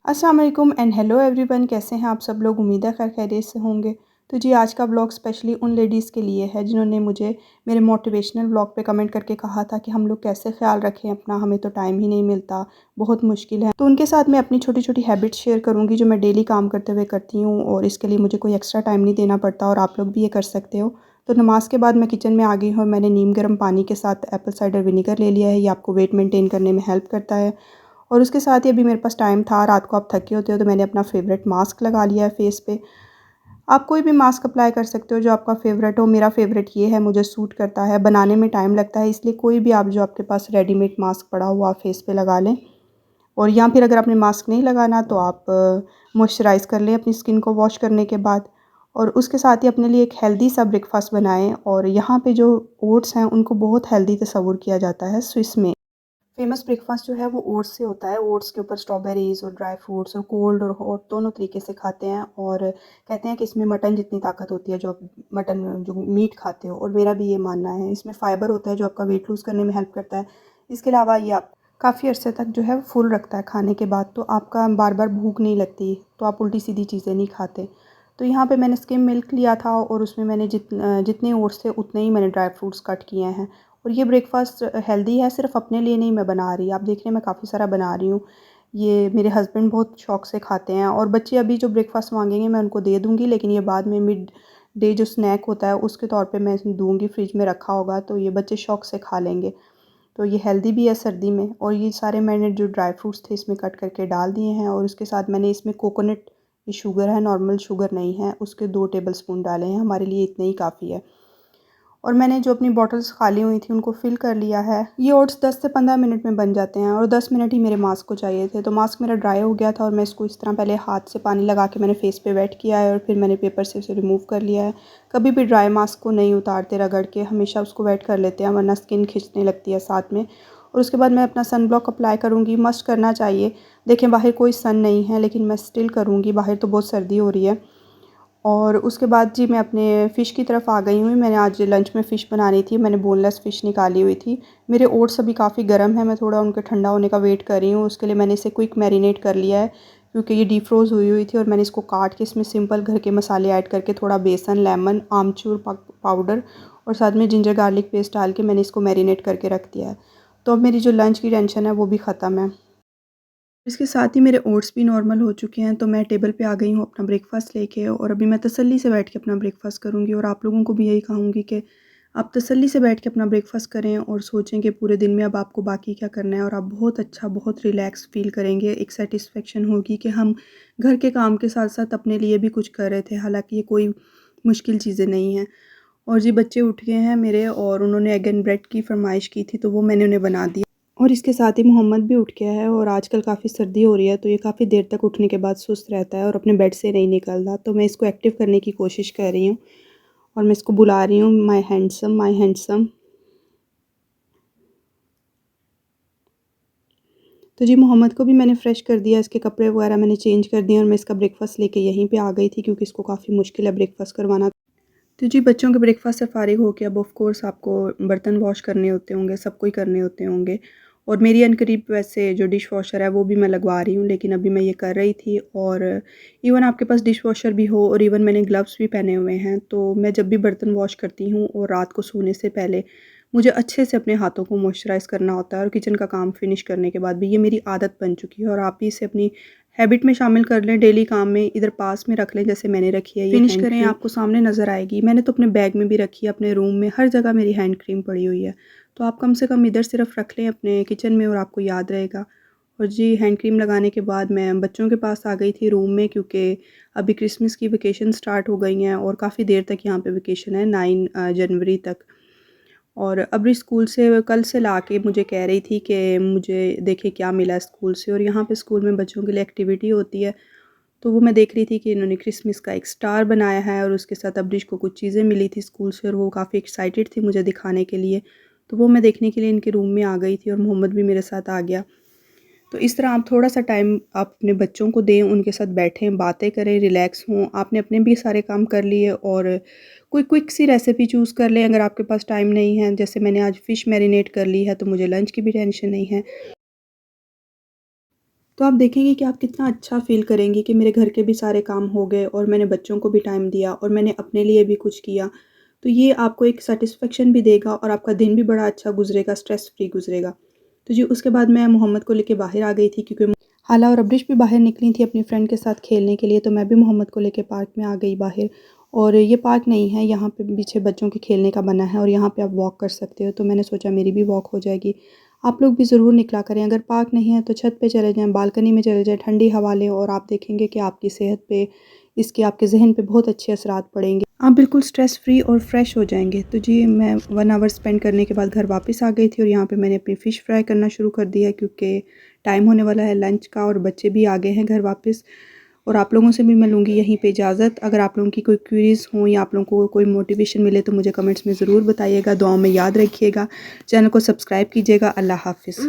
अस्सलाम वालेकुम and hello everyone, कैसे हैं आप सब लोग। उम्मीद है खैर खैरियत से होंगे। तो जी आज का व्लॉग स्पेशली उन लेडीज़ के लिए है जिन्होंने मुझे मेरे मोटिवेशनल व्लॉग पे कमेंट करके कहा था कि हम लोग कैसे ख्याल रखें अपना, हमें तो टाइम ही नहीं मिलता, बहुत मुश्किल है। तो उनके साथ मैं अपनी छोटी छोटी हैबिट्स शेयर करूँगी जो मैं डेली काम करते हुए करती हूँ और इसके लिए मुझे कोई एक्स्ट्रा टाइम नहीं देना पड़ता और आप लोग भी ये कर सकते हो। तो नमाज़ के बाद मैं किचन में आ गई हूँ और मैंने नीम गर्म पानी के साथ एप्पल साइडर विनीगर ले लिया है। ये आपको वेट मेंटेन करने में हेल्प करता है। और उसके साथ ही अभी मेरे पास टाइम था, रात को आप थके होते हो, तो मैंने अपना फ़ेवरेट मास्क लगा लिया है फ़ेस पे। आप कोई भी मास्क अप्लाई कर सकते हो जो आपका फ़ेवरेट हो। मेरा फ़ेवरेट ये है, मुझे सूट करता है, बनाने में टाइम लगता है, इसलिए कोई भी आप जो आपके पास रेडीमेड मास्क पड़ा हो आप फ़ेस पे लगा लें। और या फिर अगर आपने मास्क नहीं लगाना तो आप मॉइस्चराइज़ कर लें अपनी स्किन को वॉश करने के बाद। और उसके साथ ही अपने लिए एक हेल्दी सा ब्रेकफ़ास्ट बनाएँ। और यहाँ पे जो ओट्स हैं उनको बहुत हेल्दी तस्वुर किया जाता है स्विस में। फेमस ब्रेकफास्ट जो है वो ओट्स से होता है। ओट्स के ऊपर स्ट्रॉबेरीज़ और ड्राई फ्रूट्स और कोल्ड और हॉट दोनों तरीके से खाते हैं और कहते हैं कि इसमें मटन जितनी ताकत होती है जो आप मटन जो मीट खाते हो। और मेरा भी ये मानना है। इसमें फ़ाइबर होता है जो आपका वेट लूज़ करने में हेल्प करता है। इसके अलावा ये आप काफ़ी अरसे तक जो है फुल रखता है खाने के बाद, तो आपका बार बार भूख नहीं लगती, तो आप उल्टी सीधी चीज़ें नहीं खाते। तो यहाँ पे मैंने स्किम मिल्क लिया था और उसमें मैंने जितने ओट्स थे उतने ही मैंने ड्राई फ्रूट्स कट किए हैं। और ये ब्रेकफ़ास्ट हेल्दी है, सिर्फ़ अपने लिए नहीं मैं बना रही, आप देख रहे हैं मैं काफ़ी सारा बना रही हूँ। ये मेरे हस्बैंड बहुत शौक़ से खाते हैं और बच्चे अभी जो ब्रेकफ़ास्ट माँगेंगे मैं उनको दे दूँगी, लेकिन ये बाद में मिड डे जो स्नैक होता है उसके तौर पे मैं दूँगी, फ्रिज में रखा होगा तो ये बच्चे शौक़ से खा लेंगे। तो ये हेल्दी भी है सर्दी में। और ये सारे मैंने जो ड्राई फ्रूट्स थे इसमें कट करके डाल दिए हैं और उसके साथ मैंने इसमें कोकोनट, ये शुगर है, नॉर्मल शुगर नहीं है, उसके 2 टेबल स्पून डाले हैं, हमारे लिए इतने ही काफ़ी है। और मैंने जो अपनी बॉटल्स खाली हुई थी उनको फ़िल कर लिया है। ये ओट्स 10 से 15 मिनट में बन जाते हैं और 10 मिनट ही मेरे मास्क को चाहिए थे। तो मास्क मेरा ड्राई हो गया था और मैं इसको इस तरह पहले हाथ से पानी लगा के मैंने फ़ेस पे वेट किया है और फिर मैंने पेपर से उसे रिमूव कर लिया है। कभी भी ड्राई मास्क को नहीं उतारते रगड़ के, हमेशा उसको वेट कर लेते हैं वरना स्किन खिंचने लगती है साथ में। और उसके बाद मैं अपना सन ब्लॉक अप्लाई करूँगी, मस्ट करना चाहिए। देखें बाहर कोई सन नहीं है लेकिन मैं स्टिल करूँगी, बाहर तो बहुत सर्दी हो रही है। और उसके बाद जी मैं अपने फ़िश की तरफ आ गई हूँ। मैंने आज लंच में फ़िश बनानी थी, मैंने बोनलेस फ़िश निकाली हुई थी। मेरे ओट्स अभी काफ़ी गर्म हैं, मैं थोड़ा उनके ठंडा होने का वेट कर रही हूँ। उसके लिए मैंने इसे क्विक मैरिनेट कर लिया है क्योंकि ये डीफ्रोज़ हुई हुई थी और मैंने इसको काट के इसमें सिंपल घर के मसाले ऐड करके थोड़ा बेसन, लेमन, आमचूर पाउडर और साथ में जिंजर गार्लिक पेस्ट डाल के मैंने इसको मैरिनेट करके रख दिया है। तो अब मेरी जो लंच की टेंशन है वो भी ख़त्म है। इसके साथ ही मेरे ओट्स भी नॉर्मल हो चुके हैं, तो मैं टेबल पे आ गई हूँ अपना ब्रेकफ़ास्ट लेके और अभी मैं तसल्ली से बैठ के अपना ब्रेकफ़ास्ट करूँगी। और आप लोगों को भी यही कहूँगी कि आप तसल्ली से बैठ के अपना ब्रेकफ़ास्ट करें और सोचें कि पूरे दिन में अब आपको बाकी क्या करना है और आप बहुत अच्छा, बहुत रिलैक्स फ़ील करेंगे। एक सैटिस्फैक्शन होगी कि हम घर के काम के साथ-साथ अपने लिए भी कुछ कर रहे थे, हालाँकि ये कोई मुश्किल चीज़ें नहीं हैं। और जी बच्चे उठ गए हैं मेरे और उन्होंने एग एंड ब्रेड की फ़रमाइश की थी, तो वो मैंने उन्हें बना दिया। और इसके साथ ही मोहम्मद भी उठ गया है और आजकल काफ़ी सर्दी हो रही है, तो ये काफ़ी देर तक उठने के बाद सुस्त रहता है और अपने बेड से नहीं निकलता। तो मैं इसको एक्टिव करने की कोशिश कर रही हूँ और मैं इसको बुला रही हूँ, माय हैंडसम, माय हैंडसम। तो जी मोहम्मद को भी मैंने फ़्रेश कर दिया, इसके कपड़े वगैरह मैंने चेंज कर दिए और मैं इसका ब्रेकफ़ास्ट लेके यहीं पे आ गई थी क्योंकि इसको काफ़ी मुश्किल है ब्रेकफ़ास्ट करवाना। तो जी बच्चों के ब्रेकफ़ास्ट से फ़ारिग होके अब ऑफ़ कोर्स आपको बर्तन वॉश करने होते होंगे, सबको ही करने होते होंगे। और मेरी अनकरीब वैसे जो डिश वॉशर है वो भी मैं लगवा रही हूँ, लेकिन अभी मैं ये कर रही थी। और इवन आपके पास डिश वॉशर भी हो और इवन मैंने ग्लव्स भी पहने हुए हैं, तो मैं जब भी बर्तन वॉश करती हूँ और रात को सोने से पहले मुझे अच्छे से अपने हाथों को मॉइस्चराइज़ करना होता है और किचन का काम फ़िनिश करने के बाद भी ये मेरी आदत बन चुकी है। और आप भी इसे अपनी हैबिट में शामिल कर लें, डेली काम में इधर पास में रख लें जैसे मैंने रखी है। ये फिनिश करें आपको सामने नज़र आएगी। मैंने तो अपने बैग में भी रखी है, अपने रूम में हर जगह मेरी हैंड क्रीम पड़ी हुई है। तो आप कम से कम इधर सिर्फ रख लें अपने किचन में और आपको याद रहेगा। और जी हैंड क्रीम लगाने के बाद मैं बच्चों के पास आ गई थी रूम में, क्योंकि अभी क्रिसमस की वेकेशन स्टार्ट हो गई हैं और काफ़ी देर तक यहाँ पे वेकेशन है, 9 जनवरी तक। और अभी स्कूल से कल से लाके मुझे कह रही थी कि मुझे देखिए क्या मिला स्कूल से। और यहाँ पे स्कूल में बच्चों के लिए एक्टिविटी होती है, तो वो मैं देख रही थी कि इन्होंने क्रिसमस का एक स्टार बनाया है और उसके साथ अब्रिश को कुछ चीज़ें मिली थी स्कूल से और वो काफ़ी एक्साइटेड थी मुझे दिखाने के लिए। तो वो मैं देखने के लिए इनके रूम में आ गई थी और मोहम्मद भी मेरे साथ आ गया। तो इस तरह आप थोड़ा-सा टाइम आप अपने बच्चों को दें, उनके साथ बैठें, बातें करें, रिलैक्स हों। आपने अपने भी सारे काम कर लिए और कोई क्विक सी रेसिपी चूज़ कर लें अगर आपके पास टाइम नहीं है। जैसे मैंने आज फ़िश मैरिनेट कर ली है, तो मुझे लंच की भी टेंशन नहीं है। तो आप देखेंगे कि आप कितना अच्छा फ़ील करेंगी कि मेरे घर के भी सारे काम हो गए और मैंने बच्चों को भी टाइम दिया और मैंने अपने लिए भी कुछ किया। तो ये आपको एक सैटिस्फैक्शन भी देगा और आपका दिन भी बड़ा अच्छा गुज़रेगा, स्ट्रेस फ्री गुज़रेगा। तो जी उसके बाद मैं मोहम्मद को लेके बाहर आ गई थी, क्योंकि हाला और अब्रिश भी बाहर निकली थी अपनी फ्रेंड के साथ खेलने के लिए, तो मैं भी मोहम्मद को लेके पार्क में आ गई बाहर। और ये पार्क नहीं है, यहाँ पे पीछे बच्चों के खेलने का बना है और यहाँ पे आप वॉक कर सकते हो, तो मैंने सोचा मेरी भी वॉक हो जाएगी। आप लोग भी ज़रूर निकला करें, अगर पार्क नहीं है तो छत पे चले जाएँ, बालकनी में चले जाएँ, ठंडी हवा लें और आप देखेंगे कि आपकी सेहत पे, इसके आपके ज़हन पे बहुत अच्छे असरात पड़ेंगे। आप बिल्कुल स्ट्रेस फ्री और फ्रेश हो जाएँगे। तो जी मैं 1 आवर स्पेंड करने के बाद घर वापस आ गई थी और यहाँ पे मैंने अपनी फ़िश फ्राई करना शुरू कर दिया, क्योंकि टाइम होने वाला है लंच का और बच्चे भी आ गए हैं घर वापस। और आप लोगों से भी मैं लूँगी यहीं पे इजाज़त। अगर आप लोगों की कोई क्वेरीज़ हों या आप लोगों को कोई मोटिवेशन मिले तो मुझे कमेंट्स में ज़रूर बताइएगा। दुआओं में याद रखिएगा। चैनल को सब्सक्राइब कीजिएगा। अल्लाह हाफ़िज़।